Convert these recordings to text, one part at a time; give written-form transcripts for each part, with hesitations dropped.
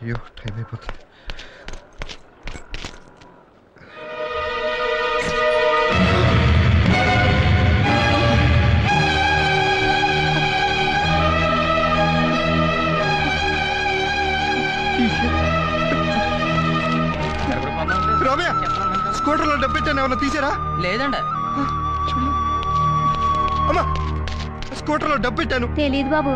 అయ్యో టైం అయిపోతుంది. రమ్య, స్కూటర్లో డబ్బు పెట్టాను, ఏమన్నా తీసారా? లేదండి. అమ్మా, స్కూటర్లో డబ్బు పెట్టాను. తెలీదు బాబు.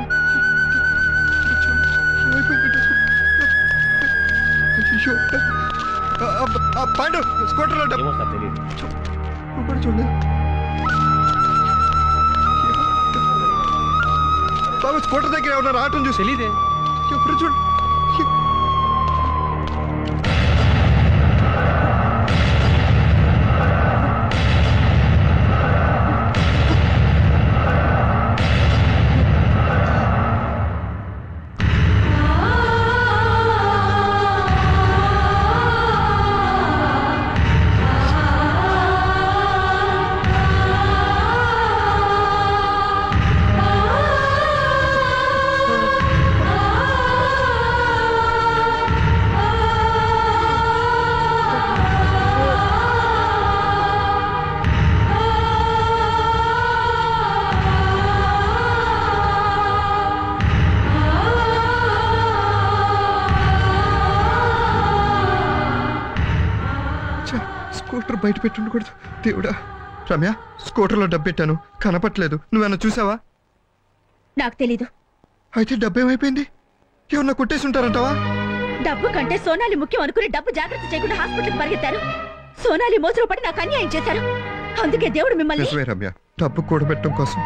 పాండు, స్కూటర్లో డబ్బు చూడండి బాబు. స్కూటర్ దగ్గర ఏమన్నా రావటం చూసి తెలీదే. ఎప్పుడు చూడు. స్కూటర్ బయట పెట్టుండకూడదు దేవుడా. రమ్య, స్కూటర్లో డబ్బు పెట్టాను, కనపట్లేదు. నువ్వేమన్నా చూసావా? నాకు తెలీదు. అయితే డబ్బు ఏమైపోయింది? ఏమన్నా కొట్టేసి ఉంటారంటావా? డబ్బు కంటే సోనాలి ముఖ్యం అనుకుని డబ్బు జాగ్రత్త చేయకుండా హాస్పిటల్కి పరిగెత్తారు. సోనాలి మోసలో పడి నాకు అన్యాయం చేశారు. అందుకే దేవుడు మిమ్మల్ని. నిజమే రమ్య, డబ్బు కూడబెట్టడం కోసం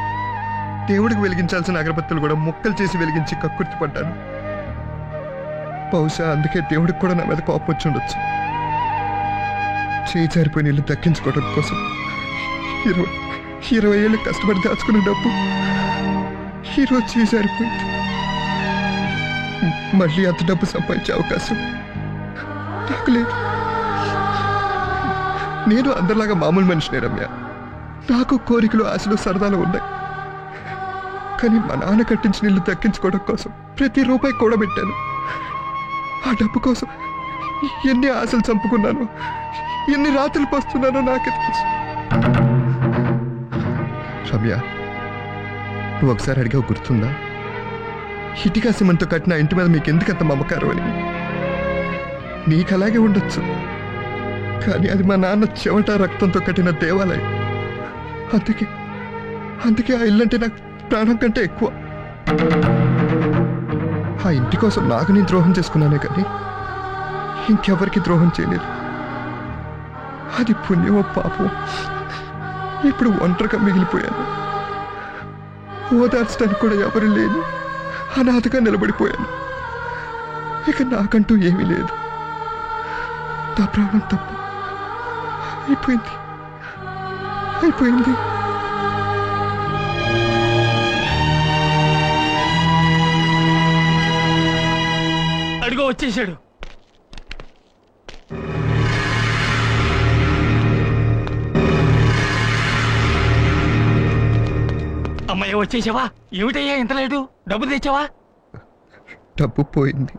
దేవుడికి వెలిగించాల్సిన అగరబత్తులు కూడా ముక్కలు చేసి వెలిగించి కక్కుర్తి పడ్డాను. బహుశా అందుకే దేవుడికి కూడా నా మీద కోపం వచ్చి ఉండొచ్చు. చేయి జారిపోయిన ఇల్లు దక్కించుకోవడం కోసం 20 ఏళ్ళు కష్టపడి దాచుకున్న డబ్బు ఈరోజు చేయి జారిపోయింది. మళ్ళీ అంత డబ్బు సంపాదించే అవకాశం నాకు లేదు. నేను అందరిలాగా మామూలు మనిషినే రమ్య. నాకు కోరికలు, ఆశలు, సరదాలు ఉన్నాయి. కానీ మా నాన్న కట్టించిన ఇల్లు దక్కించుకోవడం కోసం ప్రతి రూపాయి కూడబెట్టాను. ఆ డబ్బు కోసం ఎన్ని ఆశలు చంపుకున్నాను, ఎన్ని రాత్రులు పోస్తున్నానో నాకే తెలుసు. రమ్య, నువ్వు ఒకసారి అడిగావు, గుర్తుందా? ఇటుక సిమెంట్తో కట్టిన ఇంటి మీద మీకు ఎందుకంత మమకారం అని. నీకు అలాగే ఉండొచ్చు, కానీ అది మా నాన్న చెమట రక్తంతో కట్టిన దేవాలయం. అందుకే ఆ ఇల్లంటే నాకు ప్రాణం కంటే ఎక్కువ. ఆ ఇంటి కోసం నాకు నేను ద్రోహం చేసుకున్నానే కానీ ఇంకెవరికి ద్రోహం చేయలేదు. అది పుణ్యమో పాపం. ఇప్పుడు ఒంటరిగా మిగిలిపోయాను. ఓదార్చడానికి కూడా ఎవరు లేని అనాథగా నిలబడిపోయాను. ఇక నాకంటూ ఏమీ లేదు. నా ప్రాణం తప్ప అయిపోయింది. అడుగు వచ్చేసాడు. అమ్మాయి వచ్చేసావా? ఏమిటయ్యా ఇంత లేటు? డబ్బు తెచ్చావా? డబ్బు పోయింది.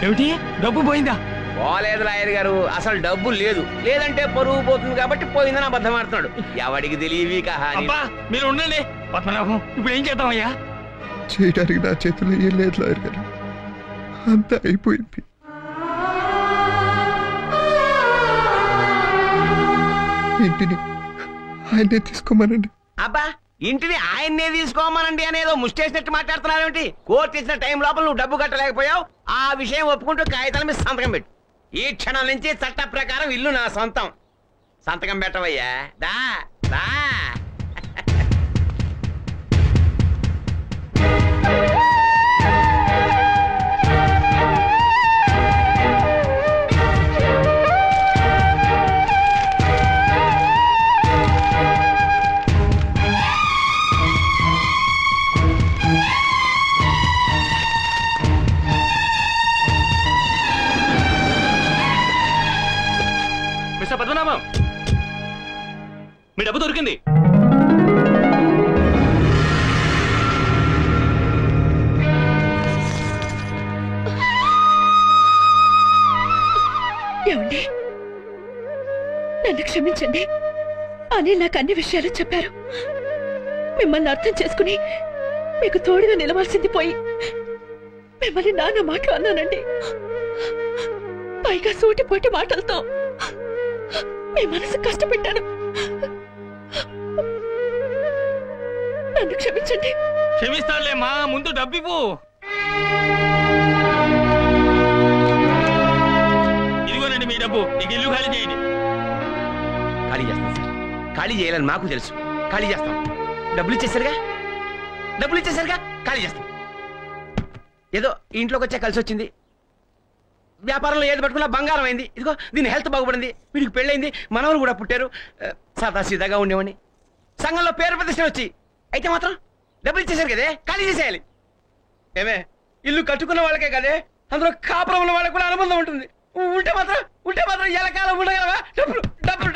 ఏమిటి? డబ్బు పోయిందా? పోలేదు లాయర్ గారు, అసలు డబ్బు లేదు. లేదంటే పరువు పోతుంది కాబట్టి పోయిందని అబద్ధం ఆడుతున్నాడు. ఎవడికి తెలియవి కహాని. అబ్బా మీరు ఉండండి పద్మనాభం. ఇప్పుడు ఏం చేద్దామయ్యా? చేయడానికి నా చేతుల్లో ఏం లేదు లాయర్ గారు, అంతా అయిపోయింది. ఇంటిని ఆయన్నే తీసుకోమనండి. అబ్బా, ఇంటిని ఆయన్నే తీసుకోమనండి అనేదో ముష్టేసినట్టు మాట్లాడుతున్నారేమిటి? కోర్టు ఇచ్చిన టైం లోపల నువ్వు డబ్బు కట్టలేకపోయావు. ఆ విషయం ఒప్పుకుంటూ కాగితాల మీద సంతకం పెట్టు. ఈ క్షణం నుంచి చట్ట ప్రకారం ఇల్లు నా సొంతం. సంతకం పెట్టవయ్యా. దా దా. పద్మనాభం, మీ డబ్బు దొరికింది. ఏమండి, నన్ను క్షమించండి. అనిల్ నాకు అన్ని విషయాలు చెప్పారు. మిమ్మల్ని అర్థం చేసుకుని మీకు తోడుగా నిలవాల్సింది పోయి మిమ్మల్ని నాన్న మాటలు అన్నానండి. పైగా సూటిపోటి మాటలతో మీ మనసు కష్టపెట్టాను. నన్ను క్షమించండి. క్షమిస్తాడులేమ్మా, ముందు డబ్బివ్వు. ఇదిగోనండి మీ డబ్బు. ఇక ఇల్లు ఖాళీ చేయండి. ఖాళీ చేస్తాం సార్. ఖాళీ చేయాలని మాకు తెలుసు. ఖాళీ చేస్తాం. డబ్బులు ఇచ్చేసరిగా ఖాళీ చేస్తాం. ఏదో ఇంట్లోకి వచ్చే కలిసి వచ్చింది. వ్యాపారంలో ఏది పట్టుకున్నా బంగారం అయింది. ఇదిగో దీని హెల్త్ బాగుపడింది. వీడికి పెళ్ళైంది. మనవలు కూడా పుట్టారు. సాదా సీదాగా ఉండేవాడిని. సంఘంలో పేరు ప్రతిష్టలు వచ్చి అయితే మాత్రం డబ్బులు ఇచ్చేసారు కదే, ఖాళీ చేసేయాలి. ఏమే, ఇల్లు కట్టుకున్న వాళ్ళకే కదే, అందులో కాపురం ఉన్న వాళ్ళకి కూడా అనుబంధం ఉంటుంది. ఉంటే మాత్రం ఎలకాలం ఉండగలవా?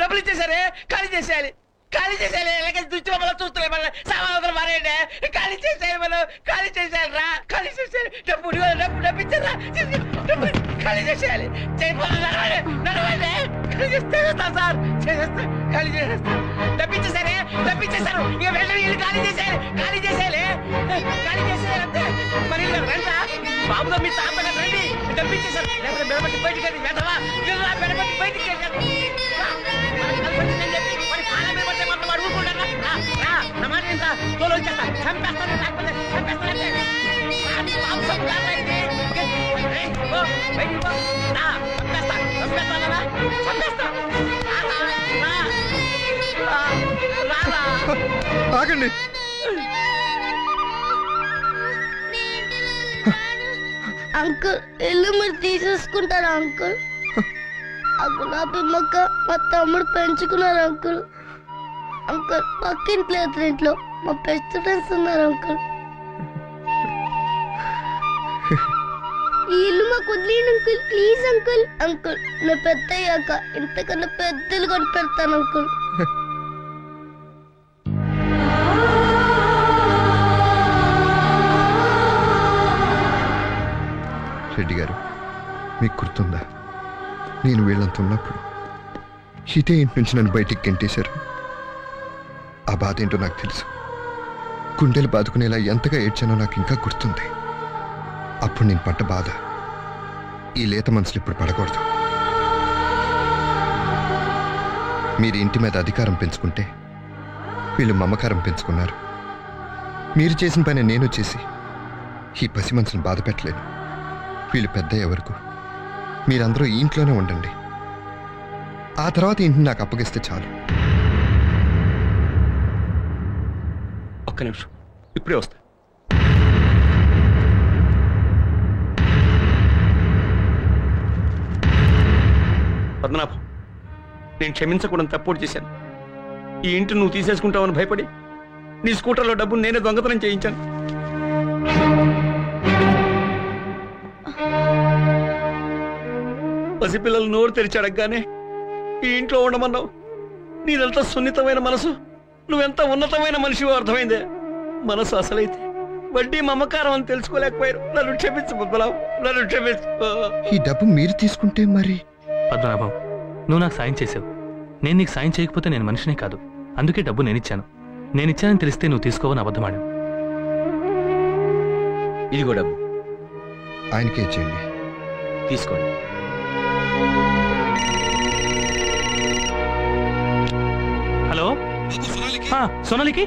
డబ్బులు ఇచ్చేసారే, ఖాళీ చేసేయాలి. ఎలాగే దృష్టి మళ్ళీ చూస్తున్నాయి. మళ్ళీ సామాన్లు మారేయండి. ఖాళీ చేసేయాలి. మనం ఖాళీ చేసేయాలి రా. ఖాళీ చేసేయాలి. డబ్బు ఇచ్చారా? ఖాళీ చేసేయాలి. నడవండి. చేసేస్తాను సార్. ఖాళీ చేసేస్తాను. డబ్బిచ్చేసారు. ఇక వెళ్ళి ఇల్లు ఖాళీ చేసేయాలి అంతే. మరి రండి బాబుగా మీ తాతగా రండి. డబ్బిచ్చేసారు. లేకపోతే బెడబట్టి బయటికి వెళ్ళి వెళ్తావా? బెడబట్టి బయటికి వెళ్ళి ఆగండి. అంకుల్, ఇల్లు మీరు తీసేసుకుంటారా అంకుల్? ఆ గులాబీ మొక్క మా తమ్ముడు పెంచుకున్నారు అంకుల్. పక్కింట్లో ఎదురింట్లో మా బెస్ట్ ఫ్రెండ్స్ ఉన్నారు అంకుల్. ఈ ఇల్లు మాకు వదిలేయండి అంకుల్, ప్లీజ్ అంకుల్. నేను పెద్ద అయ్యాక ఇంతకన్నా పెద్దలు కొని పెడతాను అంకుల్. రెడ్డి గారు, మీకు గుర్తుందా, నేను వీళ్ళంత ఉన్నప్పుడు ఇదే ఇంటి నుంచి నన్ను బయటికి గెంటేశారు. ఆ బాధ ఏంటో నాకు తెలుసు. గుండెలు బాదుకునేలా ఎంతగా ఏడ్చానో నాకు ఇంకా గుర్తుంది. అప్పుడు నేను పడ్డ బాధ ఈ లేత మనసులు ఇప్పుడు పడకూడదు. మీరు ఇంటి మీద అధికారం పెంచుకుంటే వీళ్ళు మమకారం పెంచుకున్నారు. మీరు చేసిన పని నేను చేసి ఈ పసి మనసును బాధ పెట్టలేను. వీళ్ళు పెద్దయ్యే వరకు మీరందరూ ఈ ఇంట్లోనే ఉండండి. ఆ తర్వాత ఇంటిని నాకు అప్పగిస్తే చాలు. ఒక్క నిమిషం, ఇప్పుడే వస్తా. పద్మనాభం, నేను క్షమించకూడని తప్పుడు చేశాను. ఈ ఇంటి నువ్వు తీసేసుకుంటావని భయపడి నీ స్కూటర్లో డబ్బులు నేనే దొంగతనం చేయించాను. పసిపిల్లలు నోరు తెరిచి అడగగానే ఈ ఇంట్లో ఉండమన్నావు. నీదంతా సున్నితమైన మనసు, నువ్వెంత ఉన్నతమైన మనిషివో అర్థమైందే. మనసు అసలైతే వడ్డీ మమకారం అని తెలుసుకోలేకపోయారు. నన్ను క్షమించు పద్మనాభం, నన్ను క్షమించు. ఈ డబ్బు మీరు తీసుకుంటే మరి? పద్మనాభం, నువ్వు నాకు సాయం చేసావు. నేను నీకు సాయం చేయకపోతే నేను మనిషినే కాదు. అందుకే డబ్బు నేనిచ్చాను. నేనిచ్చానని తెలిస్తే నువ్వు తీసుకోవని అబద్ధమాడాను. ఇదిగో డబ్బు, ఆయనకే ఇచ్చేయండి. తీసుకోండి. హలో, సోనాలికి,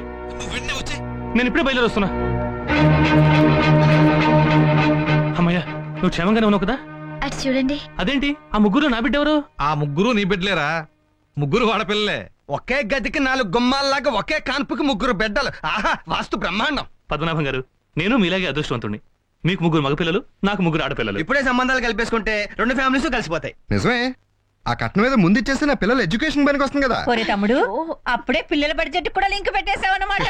నేను ఇప్పుడే బయలుదేరి వస్తున్నా. అమ్మయ్యా, నువ్వు క్షేమంగానే ఉన్నావు కదా? అటు చూడండి. అదేంటి, ఆ ముగ్గురు నా బిడ్డ ఎవరు? ఆ ముగ్గురు నీ బిడ్డలేరా? ముగ్గురు వాడపిల్లలే. ఒకే గదికి 4 గుమ్మాల్లాగా ఒకే కాన్పుకి 3 బిడ్డలు. ఆహా, వాస్తు బ్రహ్మాండం. పద్మనాభం గారు, నేను మీలాగే అదృష్టవంతుణ్ణి. మీకు 3 మగపిల్లలు, నాకు 3 ఆడపిల్లలు. ఇప్పుడే సంబంధాలు కలిపేసుకుంటే 2 ఫ్యామిలీస్ కలిసిపోతాయి. నిజమే. ఆ కట్నం మీద ముందు ఇచ్చేస్తే నా పిల్లల ఎడ్యుకేషన్ పనికి వస్తుంది కదా. తమ్ముడు, అప్పుడే పిల్లల బడ్జెట్ కూడా లింక్ పెట్టేసావన్నమాట.